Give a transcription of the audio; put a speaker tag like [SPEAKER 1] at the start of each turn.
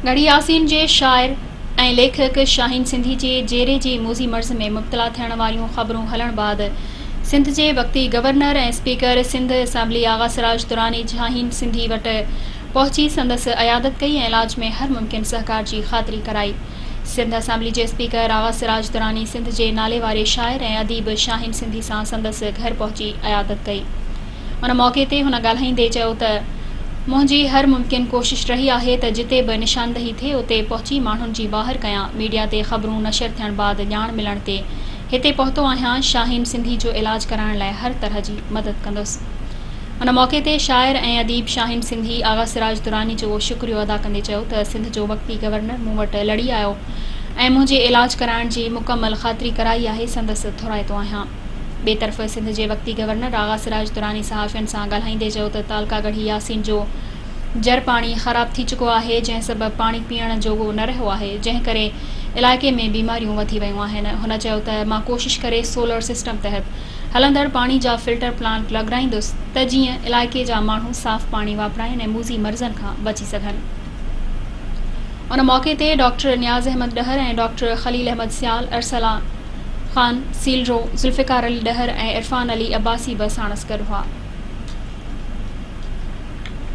[SPEAKER 1] गढ़ी यासीन जे शाइर ऐं लेखक शाहीन सिंधी जे जेरे जी मूज़ी मर्ज़ में मुब्तला थियण वारियूं ख़बरूं हलण बाद सिंध जे वक़्ती गवर्नर ऐं स्पीकर सिंध असेंबली आगा सिराज दुरानी शाहीन सिंधी वटि पहुची संदसि अयादत कई ऐं इलाज में हर मुमकिन सहकार जी ख़ातिरी कराई। सिंध असेंबली जे स्पीकर आगा सिराज दुरानी सिंध जे नाले वारे शाइर ऐं अदीब शाहीन सिंधी सां संदसि घर पहुची अयादत कई। उन मौक़े ते हुन ॻाल्हाईंदे चयो त मुंहिंजी हर मुमकिन कोशिश रही आहे त जिते बि निशानदही थिए उते पहुची माण्हुनि जी बाहिर कयां। मीडिया ते ख़बरूं नशर थियण बाद ॼाण मिलण ते हिते पहुतो आहियां। शाहीन सिंधी जो इलाज कराइण लाइ हर तरह जी मदद कंदुसि। उन मौक़े ते शाइर ऐं अदीब शाहीन सिंधी आगा सिराज दुरानी जो शुक्रियो अदा कंदे चयो त सिंध जो वक़्ती गवर्नर मूं वटि लड़ी आयो ऐं मुंहिंजे इलाज कराइण जी मुकमल ख़ातिरी कराई आहे। संदसि थोराइतो आहियां। ॿिए तरफ़ सिंध जे वक़्ती गवर्नर आगा सिराज दुरानी सहाफ़ियुनि सां ॻाल्हाईंदे चयो त तालका गढ़ी यासीन जो जर पाणी ख़राब थी चुको आहे, जंहिं सबबि पाणी पीअण जोॻो न रहियो आहे, जंहिं करे इलाइक़े में बीमारियूं वधी वियूं आहिनि। हुन चयो त मां कोशिश करे सोलर सिस्टम तहत हलंदड़ पाणी जा फिल्टर प्लांट लॻाराईंदुसि त जीअं इलाइक़े जा माण्हू साफ़ पाणी वापराइनि ऐं मूज़ी मर्ज़नि खां बची सघनि। उन मौक़े ते डॉक्टर नियाज़ अहमद डहर ऐं डॉक्टर ख़लील अहमद सियाल, अरसला ख़ान सीलरो, ज़ुल्फ़िकार अली डहर ऐं इरफ़ान अली अब्बासी बि साणुसि गॾु हुआ।